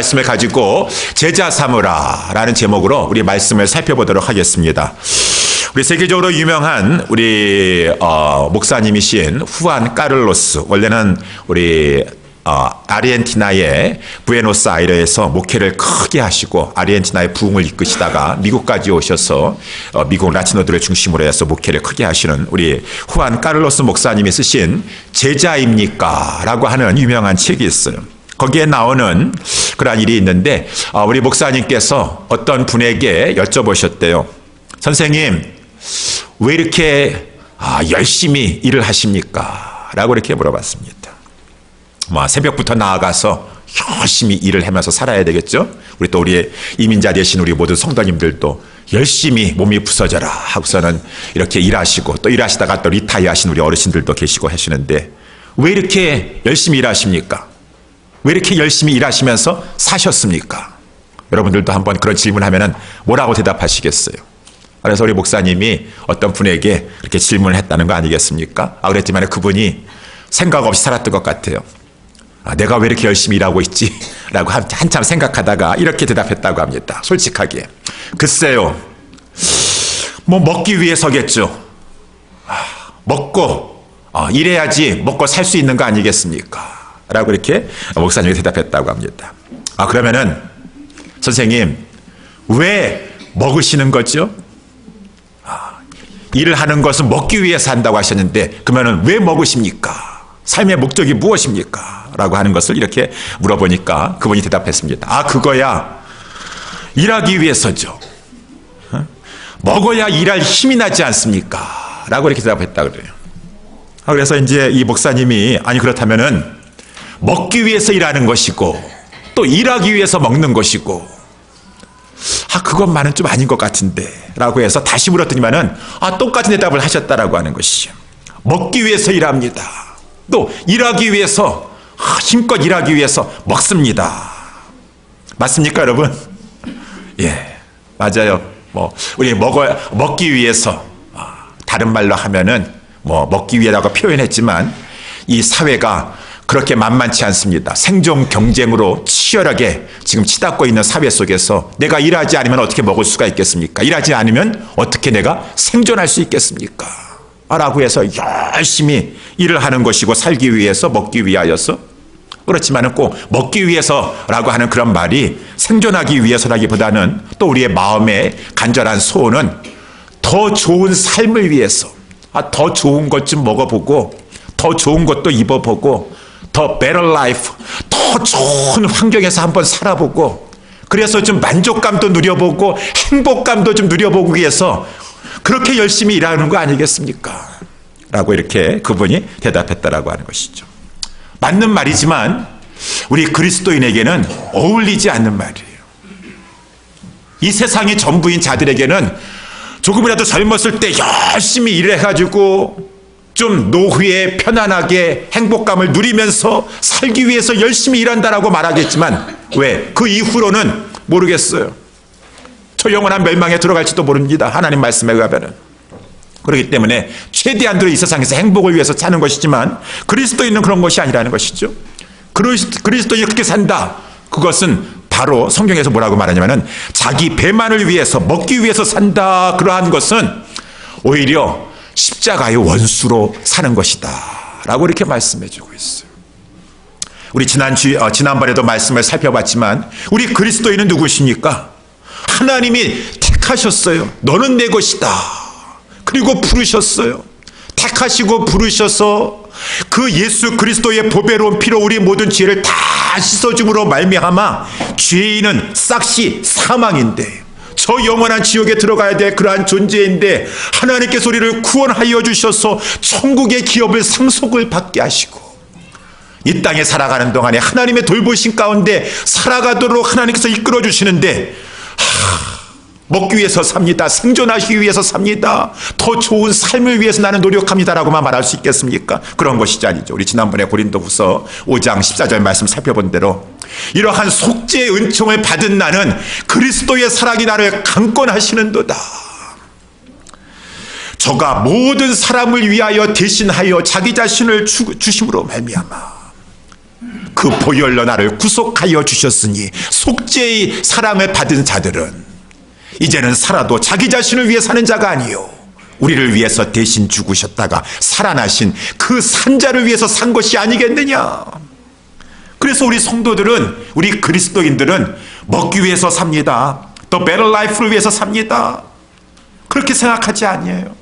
말씀을 가지고 제자 삼으라 라는 제목으로 우리 말씀을 살펴보도록 하겠습니다. 우리 세계적으로 유명한 우리 목사님이신 후안 까를로스, 원래는 우리 아르헨티나의 부에노스아이레스에서 목회를 크게 하시고 아르헨티나의 부흥을 이끄시다가 미국까지 오셔서 미국 라티노들을 중심으로 해서 목회를 크게 하시는 우리 후안 까를로스 목사님이 쓰신 제자입니까? 라고 하는 유명한 책이 있어요. 거기에 나오는 그러한 일이 있는데 우리 목사님께서 어떤 분에게 여쭤보셨대요. 선생님, 왜 이렇게 열심히 일을 하십니까? 라고 이렇게 물어봤습니다. 새벽부터 나아가서 열심히 일을 하면서 살아야 되겠죠. 우리 또 우리 이민자 되신 우리 모든 성도님들도 열심히 몸이 부서져라 하고서는 이렇게 일하시고 또 일하시다가 또 리타이어 하신 우리 어르신들도 계시고 하시는데 왜 이렇게 열심히 일하십니까? 왜 이렇게 열심히 일하시면서 사셨습니까? 여러분들도 한번 그런 질문하면은 뭐라고 대답하시겠어요? 그래서 우리 목사님이 어떤 분에게 이렇게 질문을 했다는 거 아니겠습니까? 그랬지만 그분이 생각 없이 살았던 것 같아요. 내가 왜 이렇게 열심히 일하고 있지? 라고 한참 생각하다가 이렇게 대답했다고 합니다. 솔직하게. 글쎄요. 먹기 위해서겠죠. 먹고 일해야지 먹고 살 수 있는 거 아니겠습니까? 라고 이렇게 목사님이 대답했다고 합니다. 그러면은 선생님, 왜 먹으시는 거죠? 일을 하는 것은 먹기 위해서 한다고 하셨는데 그러면은 왜 먹으십니까? 삶의 목적이 무엇입니까? 라고 하는 것을 이렇게 물어보니까 그분이 대답했습니다. 그거야 일하기 위해서죠. 먹어야 일할 힘이 나지 않습니까? 라고 이렇게 대답했다 그래요. 그래서 이제 이 목사님이 그렇다면은 먹기 위해서 일하는 것이고 또 일하기 위해서 먹는 것이고 그것만은 좀 아닌 것 같은데 라고 해서 다시 물었더니만은 똑같은 대답을 하셨다라고 하는 것이죠. 먹기 위해서 일합니다. 또 일하기 위해서 힘껏 일하기 위해서 먹습니다. 맞습니까, 여러분? 예, 맞아요. 우리 먹기 위해서 다른 말로 하면은 먹기 위해라고 표현했지만 이 사회가 그렇게 만만치 않습니다. 생존 경쟁으로 치열하게 지금 치닫고 있는 사회 속에서 내가 일하지 않으면 어떻게 먹을 수가 있겠습니까? 일하지 않으면 어떻게 내가 생존할 수 있겠습니까? 라고 해서 열심히 일을 하는 것이고 살기 위해서 먹기 위하여서 그렇지만은 꼭 먹기 위해서라고 하는 그런 말이 생존하기 위해서라기보다는 또 우리의 마음의 간절한 소원은 더 좋은 삶을 위해서 더 좋은 것 좀 먹어보고 더 좋은 것도 입어보고 더 better life, 더 좋은 환경에서 한번 살아보고 그래서 좀 만족감도 누려보고 행복감도 좀 누려보기 위해서 그렇게 열심히 일하는 거 아니겠습니까? 라고 이렇게 그분이 대답했다라고 하는 것이죠. 맞는 말이지만 우리 그리스도인에게는 어울리지 않는 말이에요. 이 세상이 전부인 자들에게는 조금이라도 젊었을 때 열심히 일을 해가지고 좀 노후에 편안하게 행복감을 누리면서 살기 위해서 열심히 일한다라고 말하겠지만 왜? 그 이후로는 모르겠어요. 저 영원한 멸망에 들어갈지도 모릅니다. 하나님 말씀에 의하면은. 그렇기 때문에 최대한으로 이 세상에서 행복을 위해서 사는 것이지만 그리스도인은 그런 것이 아니라는 것이죠. 그리스도인이 그렇게 산다. 그것은 바로 성경에서 뭐라고 말하냐면은 자기 배만을 위해서 먹기 위해서 산다. 그러한 것은 오히려 십자가의 원수로 사는 것이다 라고 이렇게 말씀해 주고 있어요. 우리 지난번에도 말씀을 살펴봤지만 우리 그리스도인은 누구십니까? 하나님이 택하셨어요. 너는 내 것이다. 그리고 부르셨어요. 택하시고 부르셔서 그 예수 그리스도의 보배로운 피로 우리 모든 죄를 다 씻어줌으로 말미암아 죄인은 싹시 사망인데 저 영원한 지옥에 들어가야 될 그러한 존재인데 하나님께서 우리를 구원하여 주셔서 천국의 기업을 상속을 받게 하시고 이 땅에 살아가는 동안에 하나님의 돌보심 가운데 살아가도록 하나님께서 이끌어 주시는데 먹기 위해서 삽니다. 생존하기 위해서 삽니다. 더 좋은 삶을 위해서 나는 노력합니다라고만 말할 수 있겠습니까? 그런 것이지 아니죠. 우리 지난번에 고린도후서 5장 14절 말씀 살펴본 대로 이러한 속죄의 은총을 받은 나는 그리스도의 사랑이 나를 강권하시는도다. 저가 모든 사람을 위하여 대신하여 자기 자신을 주심으로 말미암아 그 보혈로 나를 구속하여 주셨으니 속죄의 사랑을 받은 자들은 이제는 살아도 자기 자신을 위해 사는 자가 아니요 우리를 위해서 대신 죽으셨다가 살아나신 그 산자를 위해서 산 것이 아니겠느냐. 그래서 우리 성도들은, 우리 그리스도인들은 먹기 위해서 삽니다. 또 better life를 위해서 삽니다. 그렇게 생각하지 아니에요.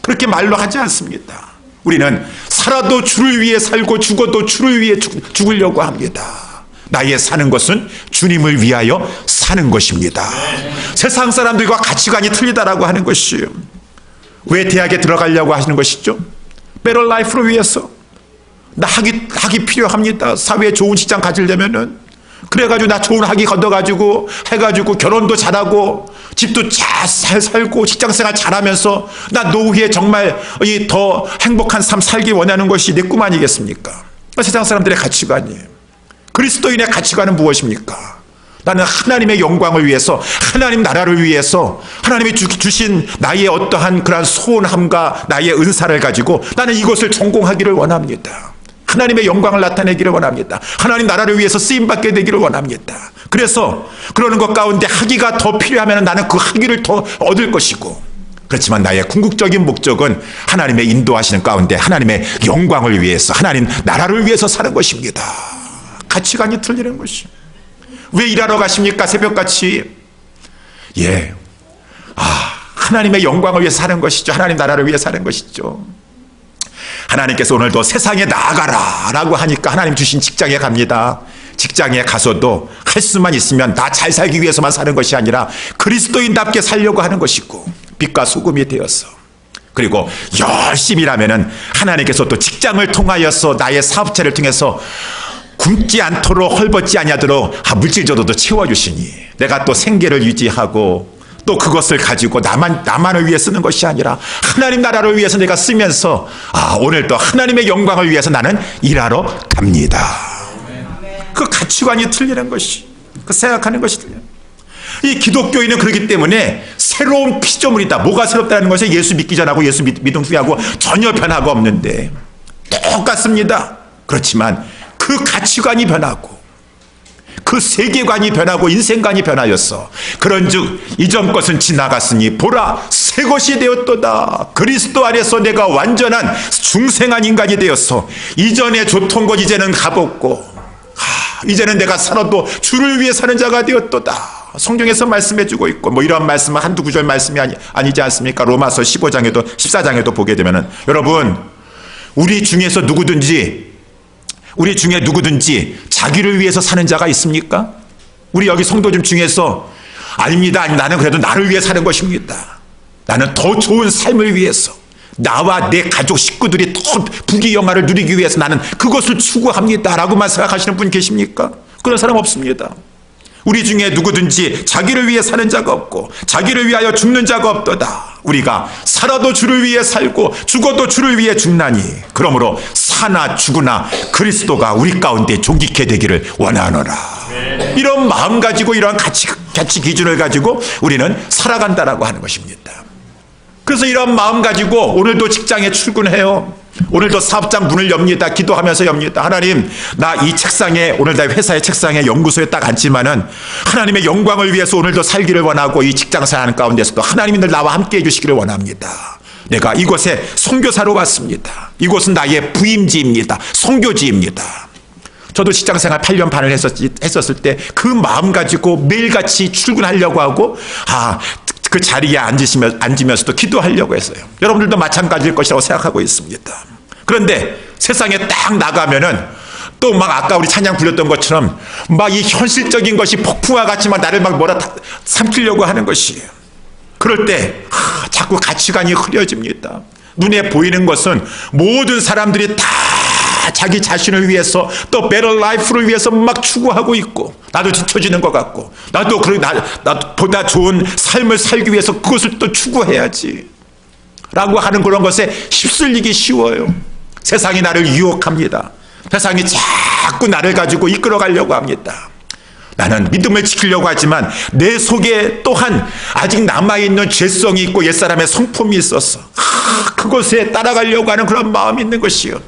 그렇게 말로 하지 않습니다. 우리는 살아도 주를 위해 살고 죽어도 주를 위해 죽으려고 합니다. 나의 사는 것은 주님을 위하여 사는 것입니다. 세상 사람들과 가치관이 틀리다라고 하는 것이요. 왜 대학에 들어가려고 하시는 것이죠? better life를 위해서. 나 학이 필요합니다. 사회에 좋은 직장 가지려면은. 그래가지고 나 좋은 학위 걷어가지고 해가지고 결혼도 잘하고 집도 잘 살고 직장생활 잘하면서 나 노후에 정말 더 행복한 삶 살기 원하는 것이 내 꿈 아니겠습니까? 세상 사람들의 가치관이에요. 그리스도인의 가치관은 무엇입니까? 나는 하나님의 영광을 위해서, 하나님 나라를 위해서, 하나님이 주신 나의 어떠한 그러한 소원함과 나의 은사를 가지고 나는 이것을 전공하기를 원합니다. 하나님의 영광을 나타내기를 원합니다. 하나님 나라를 위해서 쓰임받게 되기를 원합니다. 그래서 그러는 것 가운데 학위가 더 필요하면 나는 그 학위를 더 얻을 것이고, 그렇지만 나의 궁극적인 목적은 하나님의 인도하시는 가운데 하나님의 영광을 위해서, 하나님 나라를 위해서 사는 것입니다. 가치관이 틀리는 것이. 왜 일하러 가십니까? 새벽같이. 하나님의 영광을 위해서 사는 것이죠. 하나님 나라를 위해 사는 것이죠. 하나님께서 오늘도 세상에 나아가라 라고 하니까 하나님 주신 직장에 갑니다. 직장에 가서도 할 수만 있으면 나 잘 살기 위해서만 사는 것이 아니라 그리스도인답게 살려고 하는 것이고, 빛과 소금이 되어서, 그리고 열심히 일하면은 하나님께서 또 직장을 통하여서 나의 사업체를 통해서 굶지 않도록, 헐벗지 아니하도록 물질적으로도 채워주시니 내가 또 생계를 유지하고, 또 그것을 가지고 나만을 위해 쓰는 것이 아니라 하나님 나라를 위해서 내가 쓰면서 오늘도 하나님의 영광을 위해서 나는 일하러 갑니다. 그 가치관이 틀리는 것이, 그 생각하는 것이 틀려요. 이 기독교인은 그렇기 때문에 새로운 피조물이다. 뭐가 새롭다는 것은 예수 믿기 전하고 예수 믿은 후하고 전혀 변화가 없는데 똑같습니다. 그렇지만 그 가치관이 변하고 그 세계관이 변하고 인생관이 변하였어. 그런즉 이전 것은 지나갔으니 보라 새 것이 되었도다. 그리스도 안에서 내가 완전한 중생한 인간이 되었어. 이전에 좋던 것 이제는 가볍고 이제는 내가 살아도 주를 위해 사는 자가 되었도다. 성경에서 말씀해주고 있고, 이런 말씀은 한두 구절 말씀이 아니지 않습니까? 로마서 15장에도 14장에도 보게 되면은, 여러분, 우리 중에 누구든지 자기를 위해서 사는 자가 있습니까? 우리 여기 성도들 중에서 아닙니다. 나는 그래도 나를 위해 사는 것입니다. 나는 더 좋은 삶을 위해서, 나와 내 가족 식구들이 더 부귀영화를 누리기 위해서 나는 그것을 추구합니다 라고만 생각하시는 분 계십니까? 그런 사람 없습니다. 우리 중에 누구든지 자기를 위해 사는 자가 없고 자기를 위하여 죽는 자가 없도다. 우리가 살아도 주를 위해 살고 죽어도 주를 위해 죽나니 그러므로 사나 죽으나 그리스도가 우리 가운데 존귀케 되기를 원하노라. 이런 마음 가지고 이러한 가치 기준을 가지고 우리는 살아간다라고 하는 것입니다. 그래서 이런 마음 가지고 오늘도 직장에 출근해요. 오늘도 사업장 문을 엽니다. 기도하면서 엽니다. 하나님, 나 이 책상에, 오늘 내 회사의 책상에 연구소에 딱 앉지만은 하나님의 영광을 위해서 오늘도 살기를 원하고 이 직장생활 하는 가운데서도 하나님이 늘 나와 함께 해주시기를 원합니다. 내가 이곳에 선교사로 왔습니다. 이곳은 나의 부임지입니다. 선교지입니다. 저도 직장생활 8년 반을 했었을 때 그 마음 가지고 매일같이 출근하려고 하고 그 자리에 앉으면서도 기도하려고 했어요. 여러분들도 마찬가지일 것이라고 생각하고 있습니다. 그런데 세상에 딱 나가면은 또 막 아까 우리 찬양 불렸던 것처럼 막 이 현실적인 것이 폭풍과 같이 막 나를 막 삼키려고 하는 것이에요. 그럴 때 자꾸 가치관이 흐려집니다. 눈에 보이는 것은 모든 사람들이 다 자기 자신을 위해서 또 better life를 위해서 막 추구하고 있고, 나도 뒤처지는 것 같고, 나도 보다 좋은 삶을 살기 위해서 그것을 또 추구해야지 라고 하는 그런 것에 휩쓸리기 쉬워요. 세상이 나를 유혹합니다. 세상이 자꾸 나를 가지고 이끌어가려고 합니다. 나는 믿음을 지키려고 하지만 내 속에 또한 아직 남아있는 죄성이 있고 옛사람의 성품이 있어서 그것에 따라가려고 하는 그런 마음이 있는 것이요.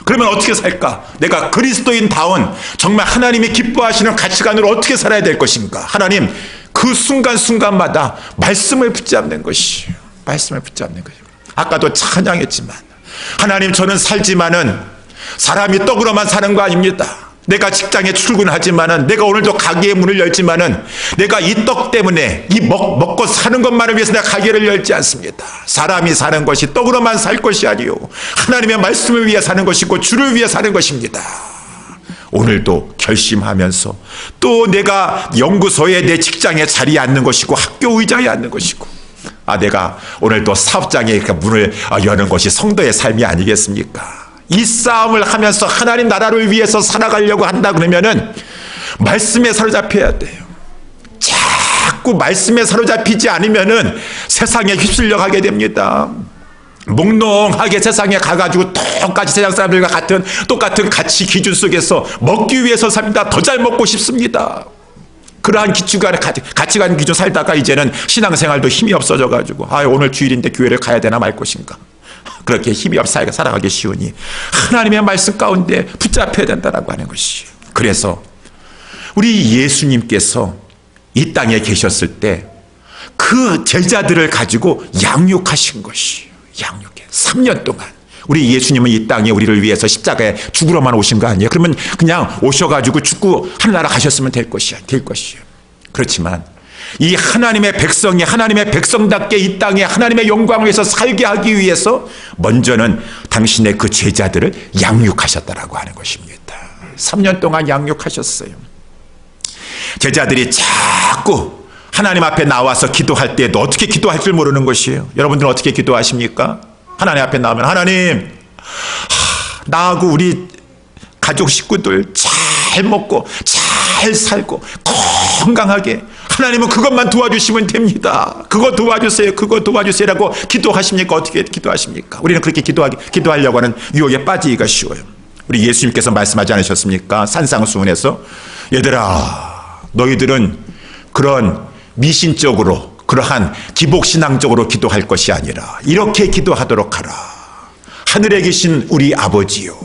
그러면 어떻게 살까? 내가 그리스도인다운 정말 하나님이 기뻐하시는 가치관으로 어떻게 살아야 될 것인가? 하나님, 그 순간순간마다 말씀을 붙잡는 것이, 말씀을 붙잡는 것이. 아까도 찬양했지만, 하나님, 저는 살지만은 사람이 떡으로만 사는 거 아닙니다. 내가 직장에 출근하지만은, 내가 오늘도 가게의 문을 열지만은, 내가 이 떡 때문에 이 먹고 사는 것만을 위해서 내가 가게를 열지 않습니다. 사람이 사는 것이 떡으로만 살 것이 아니요, 하나님의 말씀을 위해 사는 것이고 주를 위해 사는 것입니다. 오늘도 결심하면서 또 내가 연구소에, 내 직장에 자리에 앉는 것이고 학교 의자에 앉는 것이고, 내가 오늘도 사업장에 문을 여는 것이 성도의 삶이 아니겠습니까? 이 싸움을 하면서 하나님 나라를 위해서 살아가려고 한다 그러면은 말씀에 사로잡혀야 돼요. 자꾸 말씀에 사로잡히지 않으면은 세상에 휩쓸려 가게 됩니다. 몽롱하게 세상에 가가지고 똑같이 세상 사람들과 똑같은 가치 기준 속에서 먹기 위해서 삽니다. 더 잘 먹고 싶습니다. 그러한 가치관 기준 살다가 이제는 신앙생활도 힘이 없어져가지고, 오늘 주일인데 교회를 가야 되나 말 것인가, 그렇게 힘이 없어 살아가기 쉬우니 하나님의 말씀 가운데 붙잡혀야 된다라고 하는 것이. 그래서 우리 예수님께서 이 땅에 계셨을 때 그 제자들을 가지고 양육하신 것이, 양육해 3년 동안. 우리 예수님은 이 땅에 우리를 위해서 십자가에 죽으러만 오신 거 아니에요? 그러면 그냥 오셔가지고 죽고 하늘나라 가셨으면 될 것이에요. 그렇지만 이 하나님의 백성이 하나님의 백성답게 이 땅에 하나님의 영광을 위해서 살게 하기 위해서 먼저는 당신의 그 제자들을 양육하셨다라고 하는 것입니다. 3년 동안 양육하셨어요. 제자들이 자꾸 하나님 앞에 나와서 기도할 때에도 어떻게 기도할 줄 모르는 것이에요. 여러분들은 어떻게 기도하십니까? 하나님 앞에 나오면, 하나님, 나하고 우리 가족 식구들 잘 먹고 잘 살고 건강하게, 하나님은 그것만 도와주시면 됩니다. 그거 도와주세요. 그거 도와주세요라고 기도하십니까? 어떻게 기도하십니까? 우리는 그렇게 기도하려고 하는 유혹에 빠지기가 쉬워요. 우리 예수님께서 말씀하지 않으셨습니까? 산상수훈에서, 얘들아, 너희들은 그런 미신적으로, 그러한 기복신앙적으로 기도할 것이 아니라 이렇게 기도하도록 하라. 하늘에 계신 우리 아버지요,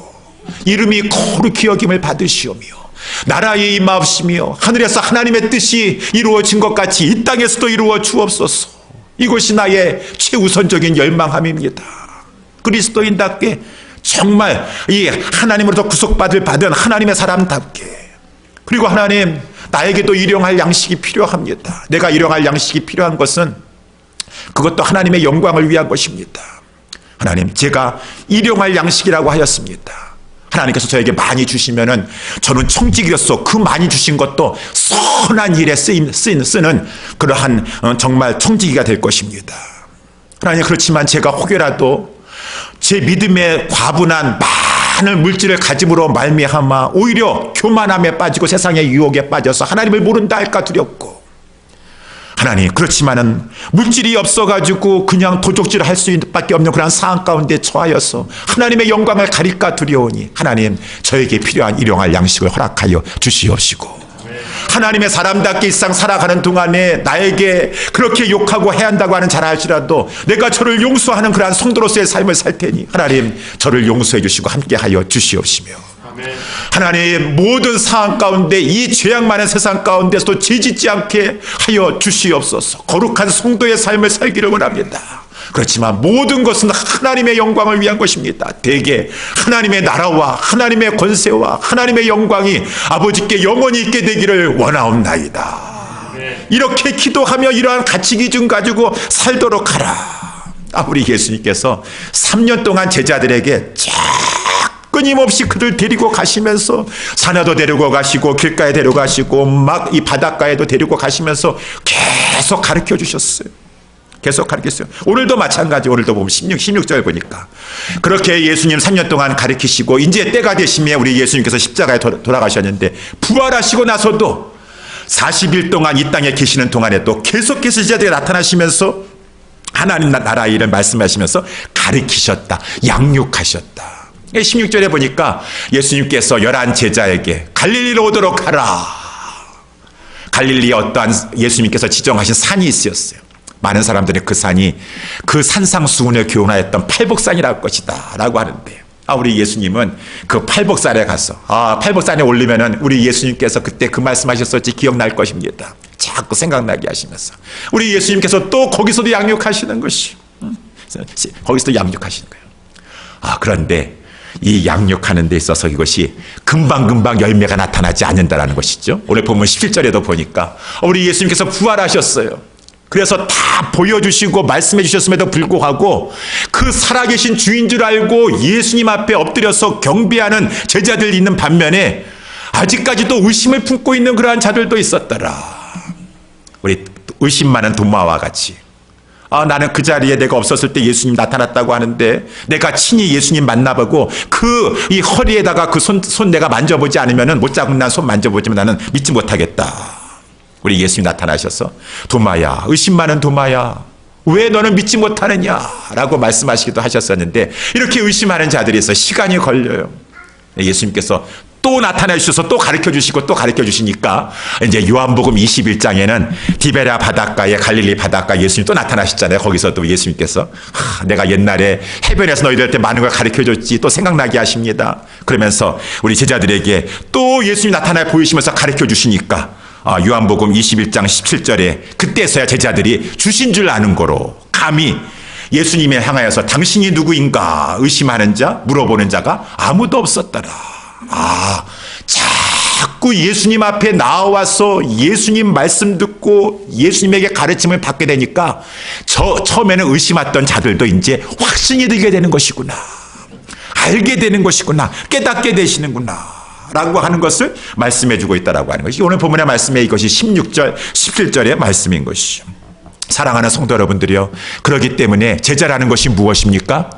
이름이 거룩히 여김을 받으시오며 나라의 임하옵시며 하늘에서 하나님의 뜻이 이루어진 것 같이 이 땅에서도 이루어 주옵소서. 이것이 나의 최우선적인 열망함입니다. 그리스도인답게 정말 이 하나님으로부터 구속받은 하나님의 사람답게. 그리고 하나님, 나에게도 일용할 양식이 필요합니다. 내가 일용할 양식이 필요한 것은 그것도 하나님의 영광을 위한 것입니다. 하나님, 제가 일용할 양식이라고 하였습니다. 하나님께서 저에게 많이 주시면은 저는 청지기로서 그 많이 주신 것도 선한 일에 쓰는 그러한 정말 청지기가 될 것입니다. 하나님, 그렇지만 제가 혹여라도 제 믿음에 과분한 많은 물질을 가짐으로 말미암아 오히려 교만함에 빠지고 세상의 유혹에 빠져서 하나님을 모른다 할까 두렵고, 하나님, 그렇지만은 물질이 없어가지고 그냥 도적질을 할 수밖에 없는 그런 상황 가운데 처하여서 하나님의 영광을 가릴까 두려우니, 하나님, 저에게 필요한 일용할 양식을 허락하여 주시옵시고, 하나님의 사람답게 일상 살아가는 동안에 나에게 그렇게 욕하고 해한다고 하는 잘 알지라도 내가 저를 용서하는 그러한 성도로서의 삶을 살 테니 하나님, 저를 용서해 주시고 함께하여 주시옵시며, 하나님, 모든 상황 가운데 이 죄악 많은 세상 가운데서도 죄짓지 않게 하여 주시옵소서. 거룩한 성도의 삶을 살기를 원합니다. 그렇지만 모든 것은 하나님의 영광을 위한 것입니다. 대개 하나님의 나라와 하나님의 권세와 하나님의 영광이 아버지께 영원히 있게 되기를 원하옵나이다. 이렇게 기도하며 이러한 가치 기준 가지고 살도록 하라. 우리 예수님께서 3년 동안 제자들에게 끊임없이 그들 데리고 가시면서 산에도 데리고 가시고 길가에 데려가시고 막 이 바닷가에도 데리고 가시면서 계속 가르쳐 주셨어요. 계속 가르쳤어요. 오늘도 마찬가지. 오늘도 보면 16절 보니까 그렇게 예수님 3년 동안 가르치시고 이제 때가 되심에 우리 예수님께서 십자가에 돌아가셨는데, 부활하시고 나서도 40일 동안 이 땅에 계시는 동안에도 계속해서 제자들이 나타나시면서 하나님 나라의 일을 말씀하시면서 가르치셨다, 양육하셨다. 16절에 보니까 예수님께서 11 제자에게 갈릴리로 오도록 하라. 갈릴리에 어떠한 예수님께서 지정하신 산이 있었어요. 많은 사람들이 그 산이 그 산상수훈을 교훈하였던 팔복산이라고 것이다 라고 하는데, 우리 예수님은 그 팔복산에 가서, 팔복산에 올리면은 우리 예수님께서 그때 그 말씀하셨을지 기억날 것입니다. 자꾸 생각나게 하시면서. 우리 예수님께서 또 거기서도 양육하시는 것이. 거기서도 양육하시는 거예요. 그런데 이 양육하는 데 있어서 이것이 금방금방 열매가 나타나지 않는다라는 것이죠. 오늘 보면 17절에도 보니까 우리 예수님께서 부활하셨어요. 그래서 다 보여주시고 말씀해 주셨음에도 불구하고 그 살아계신 주인 줄 알고 예수님 앞에 엎드려서 경배하는 제자들 있는 반면에 아직까지도 의심을 품고 있는 그러한 자들도 있었더라. 우리 의심 많은 도마와 같이 나는 그 자리에 내가 없었을 때 예수님 나타났다고 하는데 내가 친히 예수님 만나보고 이 허리에다가 그 손 내가 만져보지 않으면 못 잡은 난 손 만져보지만 나는 믿지 못하겠다. 우리 예수님 나타나셔서 도마야, 의심 많은 도마야, 왜 너는 믿지 못하느냐 라고 말씀하시기도 하셨었는데 이렇게 의심하는 자들이 있어 시간이 걸려요. 예수님께서 또 나타나 주셔서 또 가르쳐 주시고 또 가르쳐 주시니까 이제 요한복음 21장에는 디베랴 바닷가에 갈릴리 바닷가 예수님 또 나타나셨잖아요. 거기서도 예수님께서 내가 옛날에 해변에서 너희들한테 많은 걸 가르쳐 줬지 또 생각나게 하십니다. 그러면서 우리 제자들에게 또 예수님 나타나 보이시면서 가르쳐 주시니까 요한복음 21장 17절에 그때서야 제자들이 주신 줄 아는 거로 감히 예수님에 향하여서 당신이 누구인가 의심하는 자 물어보는 자가 아무도 없었더라. 자꾸 예수님 앞에 나와서 예수님 말씀 듣고 예수님에게 가르침을 받게 되니까 처음에는 의심했던 자들도 이제 확신이 들게 되는 것이구나, 알게 되는 것이구나, 깨닫게 되시는구나 라고 하는 것을 말씀해 주고 있다라고 하는 것이 오늘 본문의 말씀에 이것이 16절 17절의 말씀인 것이죠. 사랑하는 성도 여러분들이요, 그렇기 때문에 제자라는 것이 무엇입니까?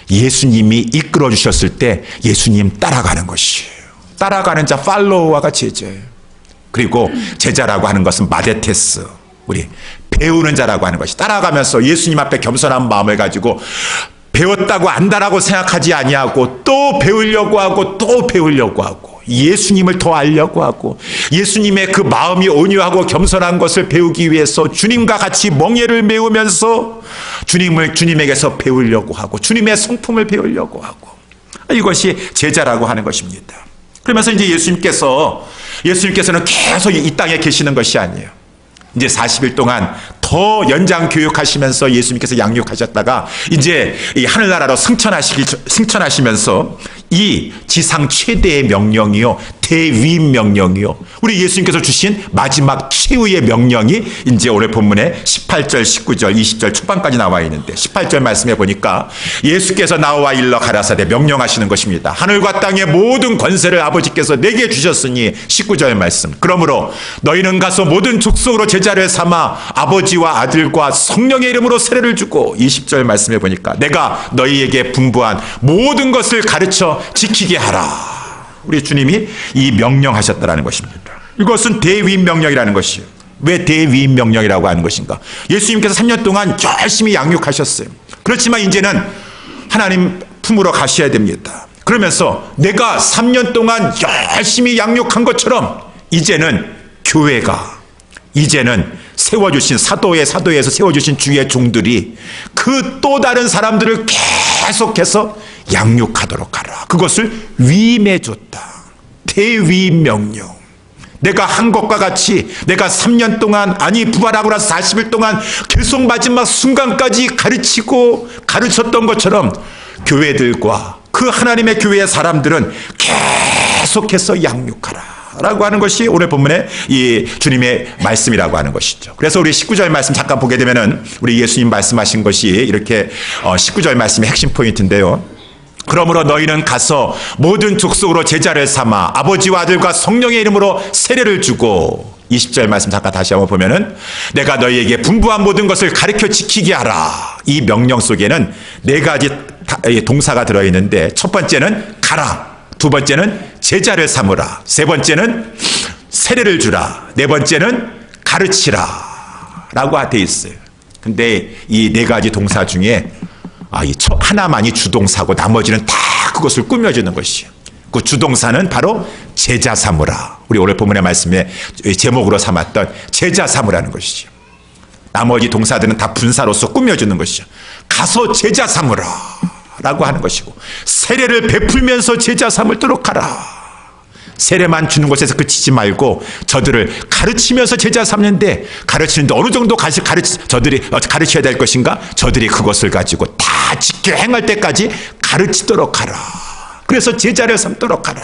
예수님이 이끌어 주셨을 때 예수님 따라가는 것이에요. 따라가는 자 팔로워가 제자예요. 그리고 제자라고 하는 것은 마데테스, 우리 배우는 자라고 하는 것이 따라가면서 예수님 앞에 겸손한 마음을 가지고 배웠다고 안다라고 생각하지 아니하고 또 배우려고 하고 또 배우려고 하고 예수님을 더 알려고 하고 예수님의 그 마음이 온유하고 겸손한 것을 배우기 위해서 주님과 같이 멍에를 메우면서 주님에게서 배우려고 하고 주님의 성품을 배우려고 하고 이것이 제자라고 하는 것입니다. 그러면서 이제 예수님께서는 계속 이 땅에 계시는 것이 아니에요. 이제 40일 동안 더 연장 교육하시면서 예수님께서 양육하셨다가 이제 이 하늘나라로 승천하시면서 이 지상 최대의 명령이요, 대위임 명령이요, 우리 예수님께서 주신 마지막 최후의 명령이 이제 오늘 본문에 18절, 19절, 20절 초반까지 나와 있는데 18절 말씀해 보니까 예수께서 나와 일러 가라사대 명령하시는 것입니다. 하늘과 땅의 모든 권세를 아버지께서 내게 주셨으니 19절 말씀. 그러므로 너희는 가서 모든 족속으로 제자를 삼아 아버지와 아들과 성령의 이름으로 세례를 주고 20절 말씀해 보니까 내가 너희에게 분부한 모든 것을 가르쳐 지키게 하라. 우리 주님이 이 명령하셨다라는 것입니다. 이것은 대위임 명령이라는 것이에요. 왜 대위임 명령이라고 하는 것인가? 예수님께서 3년 동안 열심히 양육하셨어요. 그렇지만 이제는 하나님 품으로 가셔야 됩니다. 그러면서 내가 3년 동안 열심히 양육한 것처럼 이제는 교회가, 이제는 세워주신 사도에서 세워주신 주의 종들이 그 또 다른 사람들을 계속해서 양육하도록 하라. 그것을 위임해 줬다. 대위임 명령. 내가 한 것과 같이 내가 3년 동안, 아니 부활하고 나서 40일 동안 계속 마지막 순간까지 가르쳤던 것처럼 교회들과 그 하나님의 교회의 사람들은 계속해서 양육하라 라고 하는 것이 오늘 본문의 이 주님의 말씀이라고 하는 것이죠. 그래서 우리 19절 말씀 잠깐 보게 되면은 우리 예수님 말씀하신 것이 이렇게 19절 말씀의 핵심 포인트인데요. 그러므로 너희는 가서 모든 족속으로 제자를 삼아 아버지와 아들과 성령의 이름으로 세례를 주고 20절 말씀 잠깐 다시 한번 보면은 내가 너희에게 분부한 모든 것을 가르쳐 지키게 하라. 이 명령 속에는 네 가지 동사가 들어있는데 첫 번째는 가라, 두 번째는 제자를 삼으라, 세 번째는 세례를 주라, 네 번째는 가르치라 라고 되어 있어요. 근데 이 네 가지 동사 중에 이 하나만이 주동사고 나머지는 다 그것을 꾸며주는 것이에요. 그 주동사는 바로 제자 삼으라. 우리 오늘 본문의 말씀에 제목으로 삼았던 제자 삼으라는 것이죠. 나머지 동사들은 다 분사로서 꾸며주는 것이죠. 가서 제자 삼으라 라고 하는 것이고, 세례를 베풀면서 제자 삼도록 하라. 세례만 주는 것에서 그치지 말고 저들을 가르치면서 제자 삼는데, 가르치는데 어느 정도 저들이 가르쳐야 될 것인가? 저들이 그것을 가지고 다 지켜 행할 때까지 가르치도록 하라. 그래서 제자를 삼도록 하라.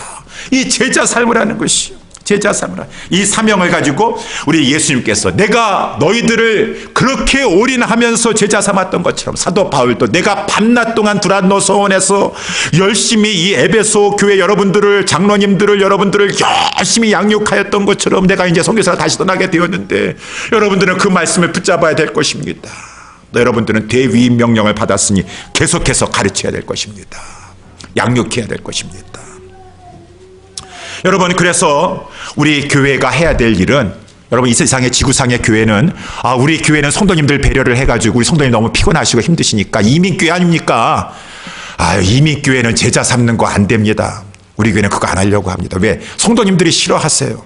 이 제자 삶을 하는 것이요, 제자 삶을 하라. 이 사명을 가지고 우리 예수님께서 내가 너희들을 그렇게 올인하면서 제자 삼았던 것처럼, 사도 바울도 내가 밤낮 동안 두란노 서원에서 열심히 이 에베소 교회 여러분들을, 장로님들을, 여러분들을 열심히 양육하였던 것처럼 내가 이제 선교사로 다시 떠나게 되었는데, 여러분들은 그 말씀을 붙잡아야 될 것입니다. 여러분들은 대위임 명령을 받았으니 계속해서 가르쳐야 될 것입니다. 양육해야 될 것입니다. 여러분, 그래서 우리 교회가 해야 될 일은, 여러분 이 세상의 지구상의 교회는 우리 교회는 성도님들 배려를 해가지고 우리 성도님 너무 피곤하시고 힘드시니까 이민교회 아닙니까? 이민교회는 제자 삼는 거 안 됩니다. 우리 교회는 그거 안 하려고 합니다. 왜? 성도님들이 싫어하세요.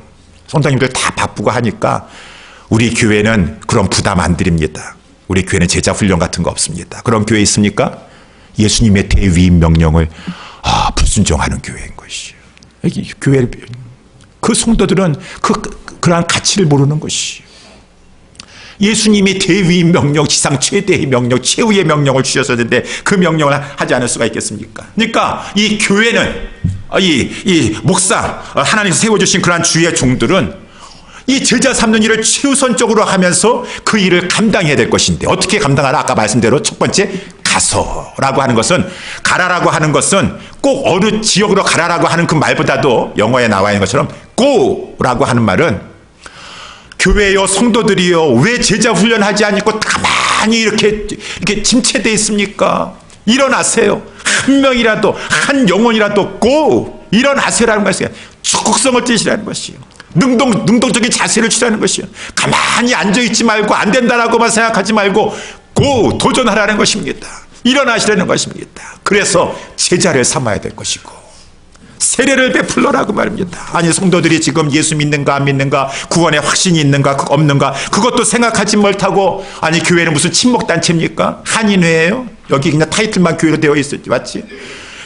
성도님들 다 바쁘고 하니까 우리 교회는 그런 부담 안 드립니다. 우리 교회는 제자 훈련 같은 거 없습니다. 그런 교회 있습니까? 예수님의 대위임 명령을 불순종하는 교회인 것이요. 교회, 그 성도들은 그러한 가치를 모르는 것이요. 예수님이 대위임 명령, 지상 최대의 명령, 최후의 명령을 주셨었는데 그 명령을 하지 않을 수가 있겠습니까? 그러니까 이 교회는, 이 목사, 하나님께서 세워주신 그러한 주의 종들은 이 제자 삼는 일을 최우선적으로 하면서 그 일을 감당해야 될 것인데, 어떻게 감당하라? 아까 말씀대로 첫 번째, 가서라고 하는 것은, 가라라고 하는 것은 꼭 어느 지역으로 가라라고 하는 그 말보다도 영어에 나와 있는 것처럼 go라고 하는 말은, 교회요, 성도들이요, 왜 제자 훈련하지 않고 가만히 이렇게 침체되어 있습니까? 일어나세요. 한 명이라도, 한 영혼이라도 go, 일어나세요라는 것이에요. 적극성을 띠시라는 것이에요. 능동적인 자세를 취하는 것이요. 가만히 앉아있지 말고, 안 된다라고만 생각하지 말고 고 도전하라는 것입니다. 일어나시라는 것입니다. 그래서 제자를 삼아야 될 것이고, 세례를 베풀러라고 말입니다. 아니, 성도들이 지금 예수 믿는가 안 믿는가, 구원의 확신이 있는가 없는가, 그것도 생각하지 못하고, 아니 교회는 무슨 친목단체입니까? 한인회예요? 여기 그냥 타이틀만 교회로 되어 있었지, 맞지?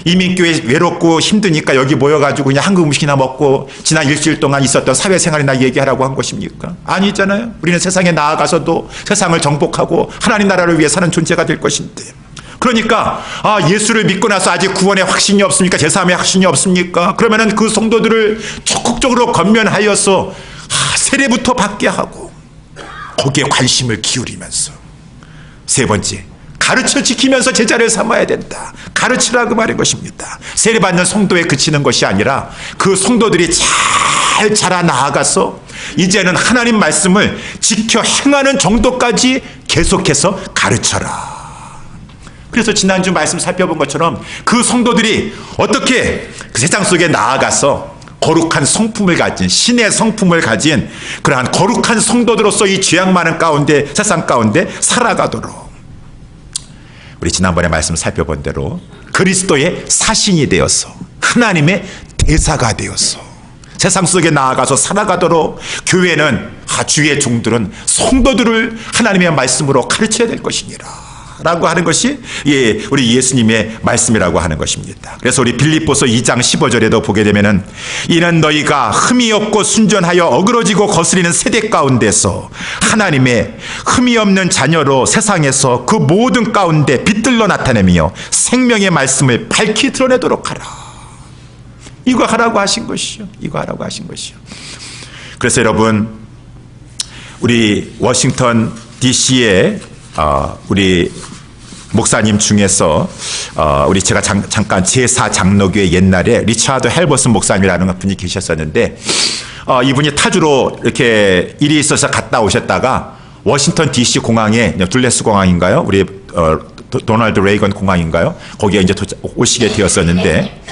이민교회 외롭고 힘드니까 여기 모여가지고 그냥 한국 음식이나 먹고 지난 일주일 동안 있었던 사회생활이나 얘기하라고 한 것입니까? 아니잖아요. 우리는 세상에 나아가서도 세상을 정복하고 하나님 나라를 위해 사는 존재가 될 것인데, 그러니까 예수를 믿고 나서 아직 구원의 확신이 없습니까? 제3의 확신이 없습니까? 그러면은 그 성도들을 적극적으로 권면하여서 세례부터 받게 하고 거기에 관심을 기울이면서, 세 번째, 가르쳐 지키면서 제자를 삼아야 된다. 가르치라고 말인 것입니다. 세례받는 성도에 그치는 것이 아니라 그 성도들이 잘 자라 나아가서 이제는 하나님 말씀을 지켜 행하는 정도까지 계속해서 가르쳐라. 그래서 지난주 말씀 살펴본 것처럼 그 성도들이 어떻게 그 세상 속에 나아가서 거룩한 성품을 가진, 신의 성품을 가진 그러한 거룩한 성도들로서 이 죄악 많은 가운데, 세상 가운데 살아가도록, 우리 지난번에 말씀 살펴본 대로 그리스도의 사신이 되어서 하나님의 대사가 되어서 세상 속에 나아가서 살아가도록 교회는, 주의 종들은 성도들을 하나님의 말씀으로 가르쳐야 될 것이니라 라고 하는 것이 우리 예수님의 말씀이라고 하는 것입니다. 그래서 우리 빌립보서 2장 15절에도 보게 되면은, 이는 너희가 흠이 없고 순전하여 어그러지고 거스리는 세대 가운데서 하나님의 흠이 없는 자녀로 세상에서 그 모든 가운데 빛들로 나타내며 생명의 말씀을 밝히 드러내도록 하라. 이거 하라고 하신 것이요. 이거 하라고 하신 것이요. 그래서 여러분, 우리 워싱턴 DC에 우리 목사님 중에서 우리 제가 잠깐 제4장로교회 옛날에 리차드 헬버슨 목사님이라는 분이 계셨었는데, 이분이 타주로 이렇게 일이 있어서 갔다 오셨다가 워싱턴 DC 공항에, 둘레스 공항인가요? 우리 도널드 레이건 공항인가요? 거기에 이제 오시게 되었었는데,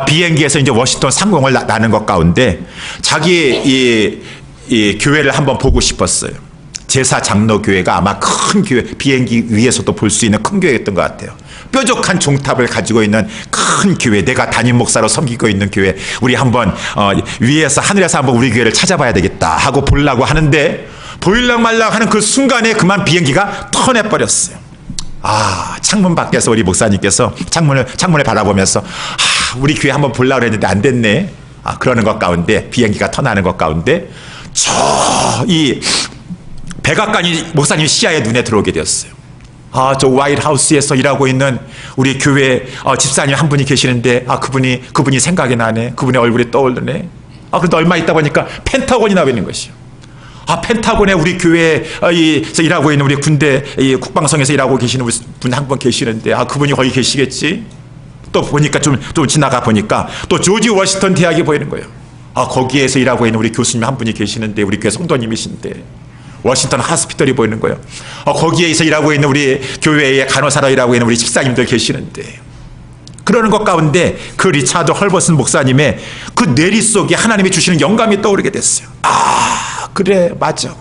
비행기에서 이제 워싱턴 상공을 나는 것 가운데 자기 이 교회를 한번 보고 싶었어요. 제4장로교회가 아마 큰 교회, 비행기 위에서도 볼 수 있는 큰 교회였던 것 같아요. 뾰족한 종탑을 가지고 있는 큰 교회, 내가 담임 목사로 섬기고 있는 교회, 우리 한번 위에서, 하늘에서 한번 우리 교회를 찾아봐야 되겠다 하고 보려고 하는데, 보일랑 말랑 하는 그 순간에 그만 비행기가 턴해버렸어요. 창문 밖에서 우리 목사님께서 창문을 바라보면서 우리 교회 한번 보려고 했는데 안 됐네. 그러는 것 가운데, 비행기가 터나는 것 가운데 이 백악관이 목사님 시야에 눈에 들어오게 되었어요. 저 화이트하우스에서 일하고 있는 우리 교회 집사님 한 분이 계시는데 그분이 생각이 나네. 그분의 얼굴이 떠오르네. 그런데 얼마 있다 보니까 펜타곤이 나와 있는 것이요. 펜타곤에 우리 교회에서 일하고 있는 우리 군대 국방성에서 일하고 계시는 분 한 분 계시는데 그분이 거기 계시겠지. 또 보니까 좀 지나가 보니까 또 조지 워싱턴 대학이 보이는 거예요. 거기에서 일하고 있는 우리 교수님 한 분이 계시는데 우리 교회 성도님이신데 워싱턴 하스피털이 보이는 거예요. 거기에서 일하고 있는 우리 교회의 간호사로 일하고 있는 우리 집사님들 계시는데, 그러는 것 가운데 그 리차드 헐버슨 목사님의 그 뇌리 속에 하나님이 주시는 영감이 떠오르게 됐어요. 그래, 맞아.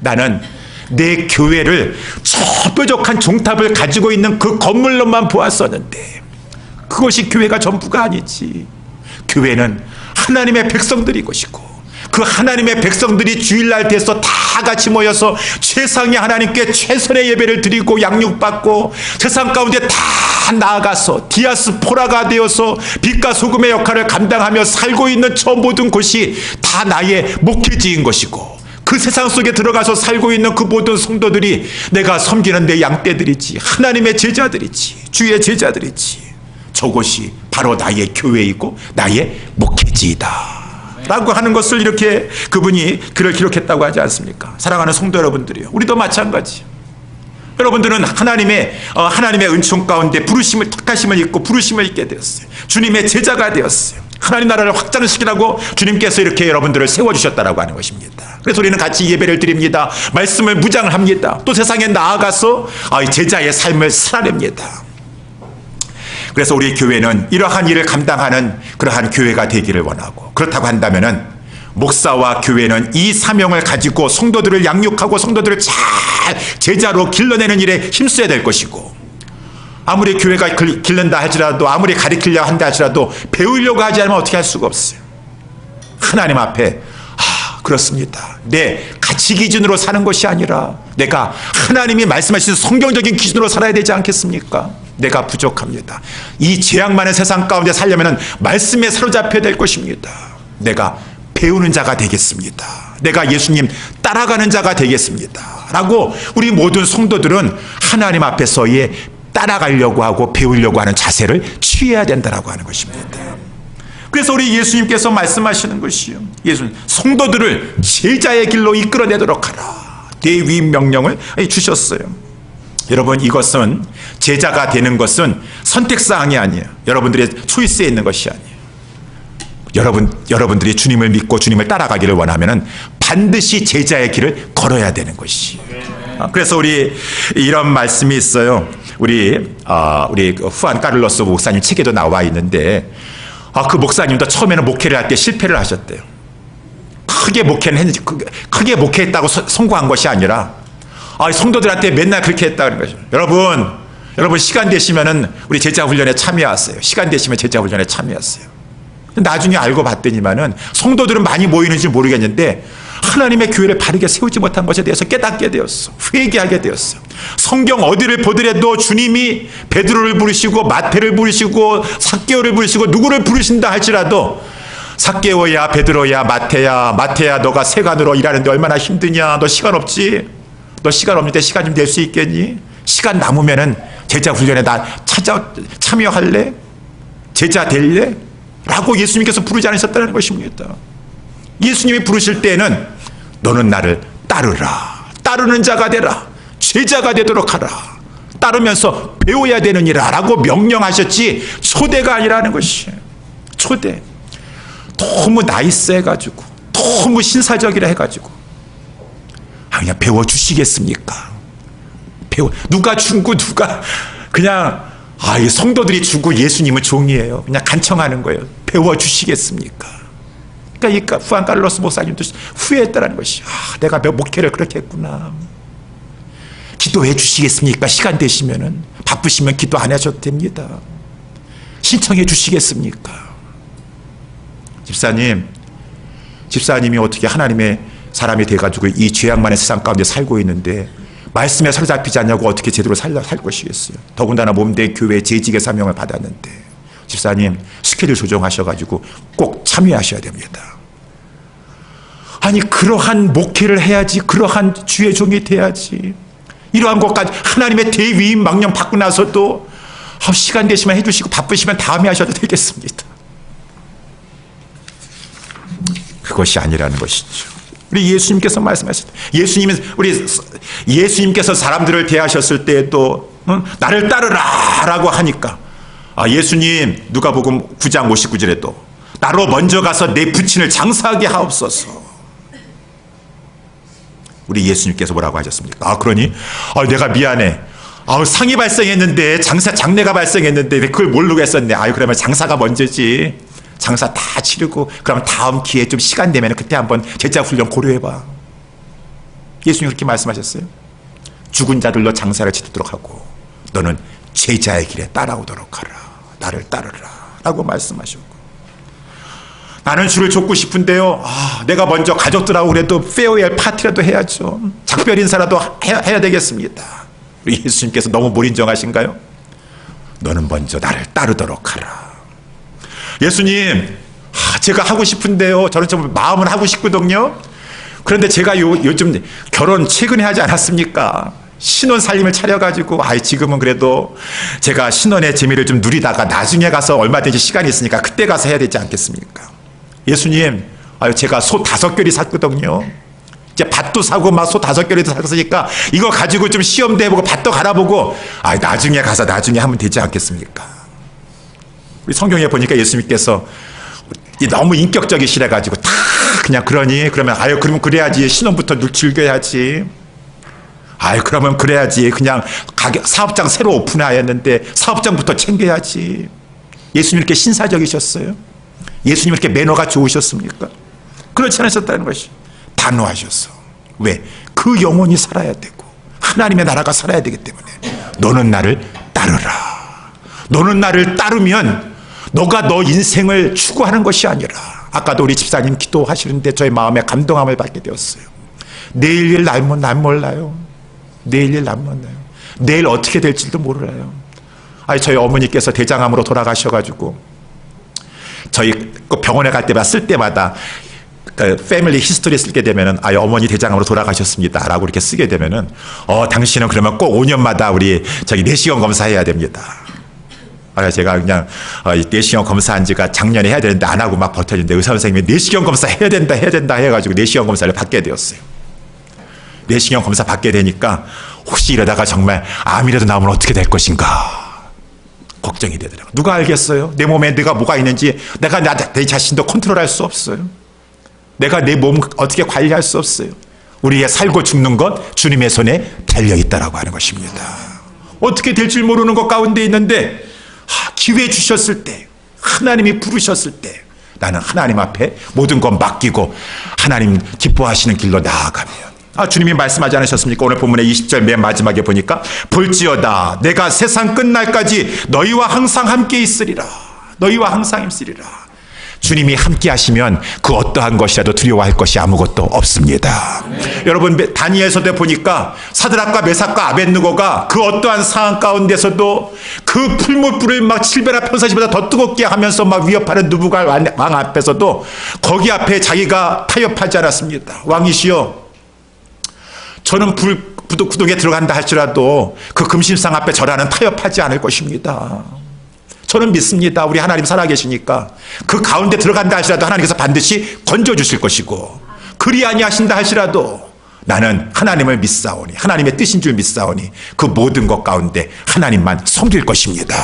나는 내 교회를 저 뾰족한 종탑을 가지고 있는 그 건물로만 보았었는데 그것이 교회가 전부가 아니지. 교회는 하나님의 백성들이 것이고, 그 하나님의 백성들이 주일날 돼서 다 같이 모여서 최상의 하나님께 최선의 예배를 드리고 양육받고 세상 가운데 다 나아가서 디아스포라가 되어서 빛과 소금의 역할을 감당하며 살고 있는 저 모든 곳이 다 나의 목회지인 것이고, 그 세상 속에 들어가서 살고 있는 그 모든 성도들이 내가 섬기는 내 양떼들이지, 하나님의 제자들이지, 주의 제자들이지. 저곳이 바로 나의 교회이고 나의 목회지이다 라고 하는 것을 이렇게 그분이 글을 기록했다고 하지 않습니까? 사랑하는 성도 여러분들이요, 우리도 마찬가지. 여러분들은 하나님의 은총 가운데 부르심을, 택하심을 입고 부르심을 입게 되었어요. 주님의 제자가 되었어요. 하나님 나라를 확장시키라고 주님께서 이렇게 여러분들을 세워주셨다라고 하는 것입니다. 그래서 우리는 같이 예배를 드립니다. 말씀을 묵상을 합니다. 또 세상에 나아가서 제자의 삶을 살아냅니다. 그래서 우리 교회는 이러한 일을 감당하는 그러한 교회가 되기를 원하고, 그렇다고 한다면은 목사와 교회는 이 사명을 가지고 성도들을 양육하고 성도들을 잘 제자로 길러내는 일에 힘써야 될 것이고, 아무리 교회가 길른다 할지라도, 아무리 가르치려 한다 할지라도 배우려고 하지 않으면 어떻게 할 수가 없어요. 하나님 앞에 그렇습니다. 내 가치 기준으로 사는 것이 아니라 내가 하나님이 말씀하신 성경적인 기준으로 살아야 되지 않겠습니까? 내가 부족합니다. 이 죄악 많은 세상 가운데 살려면 말씀에 사로잡혀야 될 것입니다. 내가 배우는 자가 되겠습니다. 내가 예수님 따라가는 자가 되겠습니다 라고 우리 모든 성도들은 하나님 앞에서의 따라가려고 하고 배우려고 하는 자세를 취해야 된다고 하는 것입니다. 그래서 우리 예수님께서 말씀하시는 것이요, 예수님 성도들을 제자의 길로 이끌어내도록 하라, 대위 명령을 주셨어요. 여러분, 이것은 제자가 되는 것은 선택사항이 아니에요. 여러분들의 초이스에 있는 것이 아니에요. 여러분들이 주님을 믿고 주님을 따라가기를 원하면 반드시 제자의 길을 걸어야 되는 것이에요. 그래서 우리 이런 말씀이 있어요. 우리 후안 카를로스 목사님 책에도 나와 있는데, 그 목사님도 처음에는 목회를 할 때 실패를 하셨대요. 크게 목회했다고 성공한 것이 아니라 성도들한테 맨날 그렇게 했다는 거죠. 여러분 시간 되시면은 우리 제자 훈련에 참여하세요. 시간 되시면 제자 훈련에 참여하세요. 나중에 알고 봤더니만은 성도들은 많이 모이는지 모르겠는데 하나님의 교회를 바르게 세우지 못한 것에 대해서 깨닫게 되었어. 회개하게 되었어. 성경 어디를 보더라도 주님이 베드로를 부르시고 마태를 부르시고 삭개오를 부르시고 누구를 부르신다 할지라도, 삭개오야 베드로야 마태야 너가 세간으로 일하는데 얼마나 힘드냐, 너 시간 없지? 너 시간 없는데 시간 좀 낼 수 있겠니? 시간 남으면은 제자 훈련에 나 참여할래? 제자 될래? 라고 예수님께서 부르지 않으셨다는 것입니다. 예수님이 부르실 때에는 너는 나를 따르라, 따르는 자가 되라, 제자가 되도록 하라, 따르면서 배워야 되느니라 라고 명령하셨지 초대가 아니라는 것이에요. 초대. 너무 나이스해가지고 너무 신사적이라 해가지고 그냥 배워주시겠습니까? 누가 중고 누가 그냥 이 성도들이 주고 예수님은 종이에요. 그냥 간청하는 거예요. 배워주시겠습니까? 그러니까 후안 카를로스 목사님도 후회했다는 것이, 내가 목회를 그렇게 했구나. 기도해 주시겠습니까? 시간 되시면은, 바쁘시면 기도 안 하셔도 됩니다. 신청해 주시겠습니까? 집사님이 어떻게 하나님의 사람이 돼가지고 이 죄악 많은 세상 가운데 살고 있는데 말씀에 사로잡히지 않냐고 어떻게 제대로 살 것이겠어요. 더군다나 몸대 교회 재직의 사명을 받았는데 집사님 스케줄 조정하셔가지고 꼭 참여하셔야 됩니다. 아니 그러한 목회를 해야지, 그러한 주의 종이 돼야지. 이러한 것까지 하나님의 대위임 망령 받고 나서도 시간 되시면 해주시고 바쁘시면 다음에 하셔도 되겠습니다. 그것이 아니라는 것이죠. 우리 예수님께서 말씀하셨다. 예수님께서 사람들을 대하셨을 때에도 나를 따르라 라고 하니까 예수님 누가복음 9장 59절에도 나로 먼저 가서 내 부친을 장사하게 하옵소서. 우리 예수님께서 뭐라고 하셨습니까? 그러니 내가 미안해. 상이 발생했는데 장례가 발생했는데 그걸 모르고 했었네. 그러면 장사가 먼저지. 장사 다 치르고 그럼 다음 기회에 좀 시간 되면 그때 한번 제자 훈련 고려해봐. 예수님 그렇게 말씀하셨어요. 죽은 자들로 장사를 치도록 하고 너는 제자의 길에 따라오도록 하라. 나를 따르라 라고 말씀하셨고, 나는 주를 좇고 싶은데요, 내가 먼저 가족들하고 그래도 페어웰 파티라도 해야죠. 작별 인사라도 해야 되겠습니다. 우리 예수님께서 너무 불인정하신가요? 너는 먼저 나를 따르도록 하라. 예수님, 제가 하고 싶은데요, 저는 좀 마음은 하고 싶거든요. 그런데 제가 요즘 결혼 최근에 하지 않았습니까? 신혼 살림을 차려가지고 지금은 그래도 제가 신혼의 재미를 좀 누리다가 나중에 가서 얼마든지 시간이 있으니까 그때 가서 해야 되지 않겠습니까? 예수님, 제가 소 5결이 샀거든요. 이제 밭도 사고 막 소 5결이도 샀으니까 이거 가지고 좀 시험도 해보고 밭도 갈아보고 나중에 가서 나중에 하면 되지 않겠습니까? 우리 성경에 보니까 예수님께서 너무 인격적이시래가지고 다 그냥 그러면 그러면 그래야지 신혼부터 즐겨야지. 그러면 그래야지. 그냥 사업장 새로 오픈하였는데 사업장부터 챙겨야지. 예수님 이렇게 신사적이셨어요? 예수님 이렇게 매너가 좋으셨습니까? 그렇지 않으셨다는 것이 단호하셨어. 왜? 그 영혼이 살아야 되고 하나님의 나라가 살아야 되기 때문에 너는 나를 따르라. 너는 나를 따르면 너가 너 인생을 추구하는 것이 아니라, 아까도 우리 집사님 기도하시는데 저의 마음에 감동함을 받게 되었어요. 내일 일 난 몰라요. 내일 일 난 몰라요. 내일 어떻게 될지도 몰라요. 저희 어머니께서 대장암으로 돌아가셔가지고 저희 병원에 갈 때마다 쓸 때마다 패밀리 히스토리 쓰게 되면은 어머니 대장암으로 돌아가셨습니다 라고 이렇게 쓰게 되면은 당신은 그러면 꼭 5년마다 우리 내시경 검사해야 됩니다. 제가 그냥 내시경 검사한 지가 작년에 해야 되는데 안 하고 막 버텨주는데 의사 선생님이 내시경 검사 해야 된다 해가지고 내시경 검사를 받게 되었어요. 내시경 검사 받게 되니까 혹시 이러다가 정말 암이라도 나오면 어떻게 될 것인가 걱정이 되더라고요. 누가 알겠어요? 내 몸에 내가 뭐가 있는지 내가 내 자신도 컨트롤할 수 없어요. 내가 내 몸 어떻게 관리할 수 없어요. 우리의 살고 죽는 것 주님의 손에 달려있다라고 하는 것입니다. 어떻게 될 줄 모르는 것 가운데 있는데 기회 주셨을 때, 하나님이 부르셨을 때 나는 하나님 앞에 모든 것 맡기고 하나님 기뻐하시는 길로 나아가면, 주님이 말씀하지 않으셨습니까? 오늘 본문의 20절 맨 마지막에 보니까 볼지어다 내가 세상 끝날까지 너희와 항상 함께 있으리라. 너희와 항상 있으리라. 주님이 함께 하시면 그 어떠한 것이라도 두려워할 것이 아무것도 없습니다. 여러분, 다니엘서도 보니까 사드락과 메삭과 아벳느고가 그 어떠한 상황 가운데서도 그 풀무불을 막 7배나 평상시보다 더 뜨겁게 하면서 막 위협하는 느부갓 왕 앞에서도 거기 앞에 자기가 타협하지 않았습니다. 왕이시여, 저는 구덩이에 들어간다 할지라도 그 금심상 앞에 저라는 타협하지 않을 것입니다. 저는 믿습니다. 우리 하나님 살아계시니까 그 가운데 들어간다 할지라도 하나님께서 반드시 건져주실 것이고, 그리 아니하신다 할지라도 나는 하나님을 믿사오니, 하나님의 뜻인 줄 믿사오니 그 모든 것 가운데 하나님만 섬길 것입니다.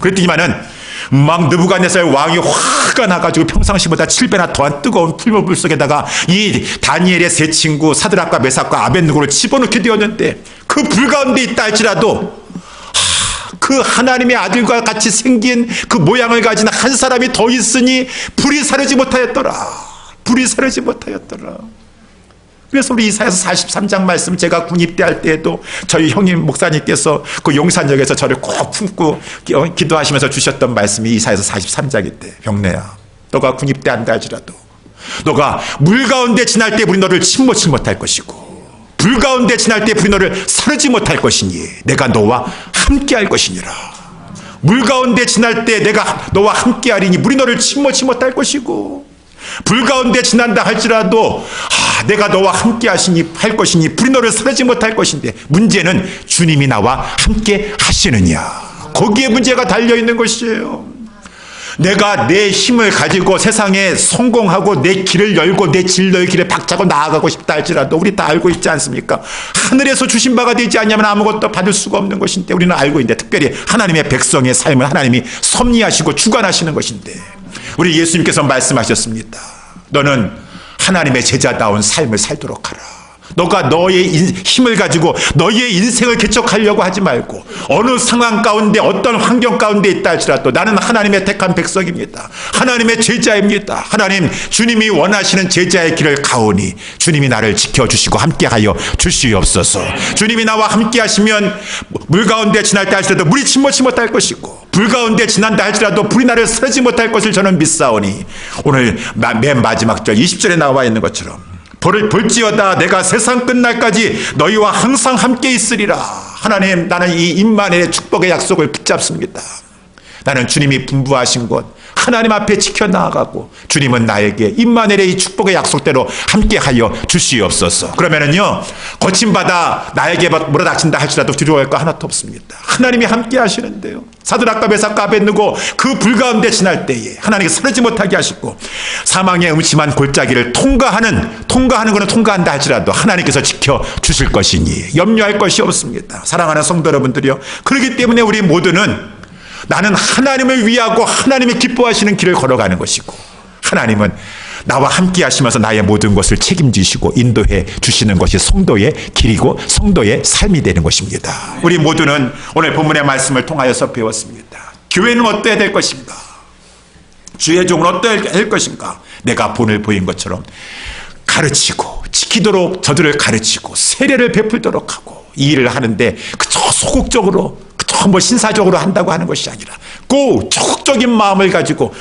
그랬더니만은 막 느부갓네살 왕이 화가 나가지고 평상시보다 7배나 더한 뜨거운 풀무불 속에다가 이 다니엘의 세 친구 사드락과 메삭과 아벳느고를 집어넣게 되었는데 그 불 가운데 있다 할지라도 그 하나님의 아들과 같이 생긴 그 모양을 가진 한 사람이 더 있으니 불이 사르지 못하였더라. 불이 사르지 못하였더라. 그래서 우리 이사야서 43장 말씀, 제가 군입대할 때에도 저희 형님 목사님께서 그 용산역에서 저를 꼭 품고 기도하시면서 주셨던 말씀이 이사야서 43장인데, 병래야, 너가 군입대한다 할지라도 너가 물 가운데 지날 때 우리 너를 침몰치 못할 것이고 불 가운데 지날 때 불이 너를 사르지 못할 것이니 내가 너와 함께할 것이니라. 물 가운데 지날 때 내가 너와 함께하리니 물이 너를 침몰치 못할 것이고, 불 가운데 지난다 할지라도 내가 너와 함께 할 것이니 불이 너를 사르지 못할 것인데, 문제는 주님이 나와 함께 하시느냐, 거기에 문제가 달려있는 것이에요. 내가 내 힘을 가지고 세상에 성공하고 내 길을 열고 내 진로의 길에 박차고 나아가고 싶다 할지라도 우리 다 알고 있지 않습니까? 하늘에서 주신 바가 되지 않냐면 아무것도 받을 수가 없는 것인데, 우리는 알고 있는데, 특별히 하나님의 백성의 삶을 하나님이 섭리하시고 주관하시는 것인데, 우리 예수님께서 말씀하셨습니다. 너는 하나님의 제자다운 삶을 살도록 하라. 너가 너의 힘을 가지고 너의 인생을 개척하려고 하지 말고, 어느 상황 가운데 어떤 환경 가운데 있다 할지라도 나는 하나님의 택한 백성입니다. 하나님의 제자입니다. 하나님 주님이 원하시는 제자의 길을 가오니 주님이 나를 지켜주시고 함께하여 주시옵소서. 주님이 나와 함께 하시면 물 가운데 지날 때 할지라도 물이 침몰치 못할 것이고, 불 가운데 지난다 할지라도 불이 나를 사르지 못할 것을 저는 믿사오니, 오늘 맨 마지막 절 20절에 나와 있는 것처럼 볼지어다 내가 세상 끝날까지 너희와 항상 함께 있으리라. 하나님, 나는 이 임마누엘의 축복의 약속을 붙잡습니다. 나는 주님이 분부하신 곳 하나님 앞에 지켜나가고, 주님은 나에게 임마누엘의 이 축복의 약속대로 함께하여 주시옵소서. 그러면은요, 거친 바다 나에게 몰아닥친다 할지라도 두려워할 거 하나도 없습니다. 하나님이 함께 하시는데요. 사드락과 메삭과 아벳느고 그 불 가운데 지날 때에 하나님께 사르지 못하게 하시고, 사망의 음침한 골짜기를 통과하는 것은 통과한다 할지라도 하나님께서 지켜주실 것이니 염려할 것이 없습니다. 사랑하는 성도 여러분들이요, 그렇기 때문에 우리 모두는 나는 하나님을 위하고 하나님이 기뻐하시는 길을 걸어가는 것이고, 하나님은 나와 함께 하시면서 나의 모든 것을 책임지시고 인도해 주시는 것이 성도의 길이고 성도의 삶이 되는 것입니다. 우리 모두는 오늘 본문의 말씀을 통하여서 배웠습니다. 교회는 어떠해야 될 것인가? 주의 종은 어떠해야 될 것인가? 내가 본을 보인 것처럼 가르치고 지키도록 저들을 가르치고 세례를 베풀도록 하고, 이 일을 하는데 그저 소극적으로 뭐 신사적으로 한다고 하는 것이 아니라 꼭 적극적인 마음을 가지고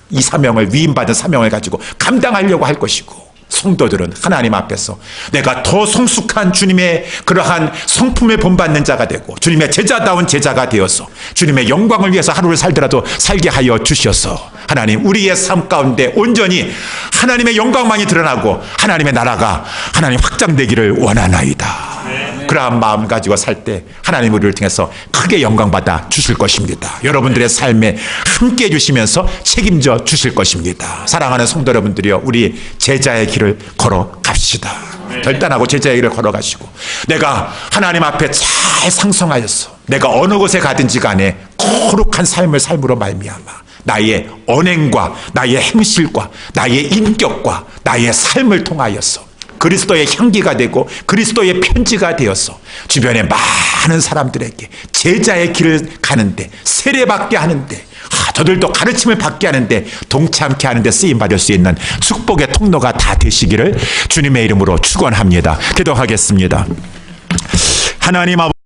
이 사명을, 위임받은 사명을 가지고 감당하려고 할 것이고, 성도들은 하나님 앞에서 내가 더 성숙한 주님의 그러한 성품을 본받는 자가 되고 주님의 제자다운 제자가 되어서 주님의 영광을 위해서 하루를 살더라도 살게 하여 주셔서, 하나님 우리의 삶 가운데 온전히 하나님의 영광만이 드러나고 하나님의 나라가 하나님 확장되기를 원하나이다. 그러한 마음 가지고 살 때 하나님 우리를 통해서 크게 영광받아 주실 것입니다. 여러분들의 삶에 함께 해주시면서 책임져 주실 것입니다. 사랑하는 성도 여러분들이요, 우리 제자의 길을 걸어갑시다. 결단하고 제자의 길을 걸어가시고, 내가 하나님 앞에 잘 상성하여서 내가 어느 곳에 가든지 간에 거룩한 삶을 삶으로 말미암아 나의 언행과 나의 행실과 나의 인격과 나의 삶을 통하여서 그리스도의 향기가 되고 그리스도의 편지가 되어서 주변의 많은 사람들에게 제자의 길을 가는데, 세례받게 하는데, 저들도 가르침을 받게 하는데 동참케 하는데 쓰임받을 수 있는 축복의 통로가 다 되시기를 주님의 이름으로 축원합니다. 기도하겠습니다. 하나님 아버지,